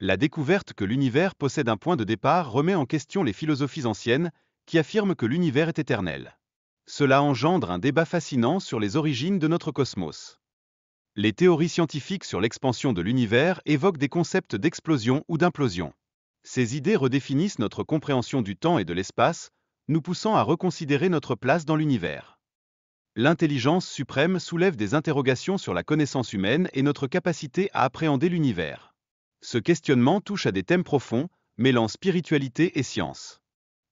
La découverte que l'univers possède un point de départ remet en question les philosophies anciennes qui affirment que l'univers est éternel. Cela engendre un débat fascinant sur les origines de notre cosmos. Les théories scientifiques sur l'expansion de l'univers évoquent des concepts d'explosion ou d'implosion. Ces idées redéfinissent notre compréhension du temps et de l'espace, nous poussant à reconsidérer notre place dans l'univers. L'intelligence suprême soulève des interrogations sur la connaissance humaine et notre capacité à appréhender l'univers. Ce questionnement touche à des thèmes profonds, mêlant spiritualité et science.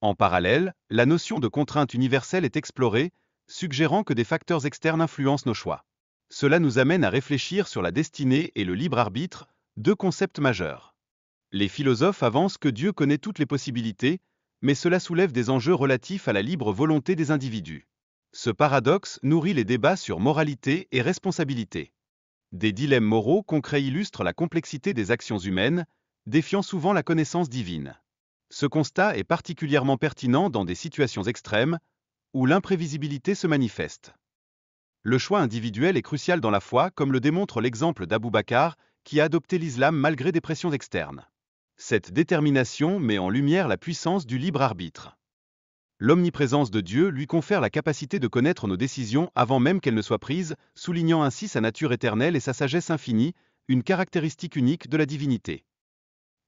En parallèle, la notion de contrainte universelle est explorée, suggérant que des facteurs externes influencent nos choix. Cela nous amène à réfléchir sur la destinée et le libre arbitre, deux concepts majeurs. Les philosophes avancent que Dieu connaît toutes les possibilités, mais cela soulève des enjeux relatifs à la libre volonté des individus. Ce paradoxe nourrit les débats sur moralité et responsabilité. Des dilemmes moraux concrets illustrent la complexité des actions humaines, défiant souvent la connaissance divine. Ce constat est particulièrement pertinent dans des situations extrêmes, où l'imprévisibilité se manifeste. Le choix individuel est crucial dans la foi, comme le démontre l'exemple d'Abou Bakr, qui a adopté l'islam malgré des pressions externes. Cette détermination met en lumière la puissance du libre arbitre. L'omniprésence de Dieu lui confère la capacité de connaître nos décisions avant même qu'elles ne soient prises, soulignant ainsi sa nature éternelle et sa sagesse infinie, une caractéristique unique de la divinité.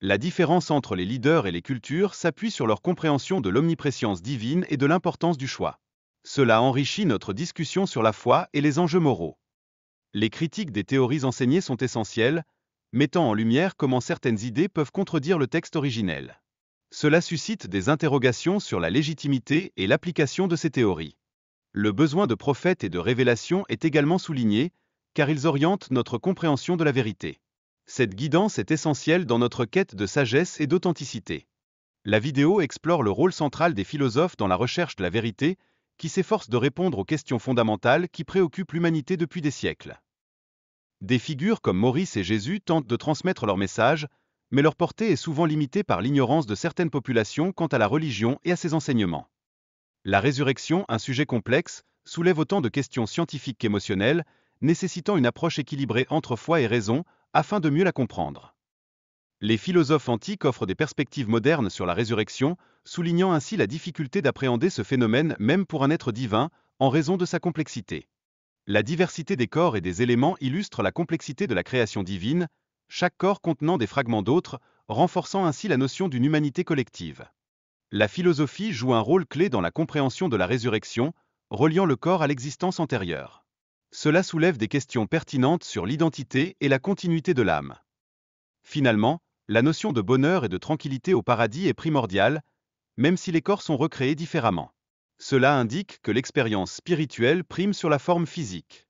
La différence entre les leaders et les cultures s'appuie sur leur compréhension de l'omniprésence divine et de l'importance du choix. Cela enrichit notre discussion sur la foi et les enjeux moraux. Les critiques des théories enseignées sont essentielles, mettant en lumière comment certaines idées peuvent contredire le texte originel. Cela suscite des interrogations sur la légitimité et l'application de ces théories. Le besoin de prophètes et de révélations est également souligné, car ils orientent notre compréhension de la vérité. Cette guidance est essentielle dans notre quête de sagesse et d'authenticité. La vidéo explore le rôle central des philosophes dans la recherche de la vérité, qui s'efforcent de répondre aux questions fondamentales qui préoccupent l'humanité depuis des siècles. Des figures comme Maurice et Jésus tentent de transmettre leur message, mais leur portée est souvent limitée par l'ignorance de certaines populations quant à la religion et à ses enseignements. La résurrection, un sujet complexe, soulève autant de questions scientifiques qu'émotionnelles, nécessitant une approche équilibrée entre foi et raison, afin de mieux la comprendre. Les philosophes antiques offrent des perspectives modernes sur la résurrection, soulignant ainsi la difficulté d'appréhender ce phénomène même pour un être divin, en raison de sa complexité. La diversité des corps et des éléments illustre la complexité de la création divine, chaque corps contenant des fragments d'autres, renforçant ainsi la notion d'une humanité collective. La philosophie joue un rôle clé dans la compréhension de la résurrection, reliant le corps à l'existence antérieure. Cela soulève des questions pertinentes sur l'identité et la continuité de l'âme. Finalement, la notion de bonheur et de tranquillité au paradis est primordiale, même si les corps sont recréés différemment. Cela indique que l'expérience spirituelle prime sur la forme physique.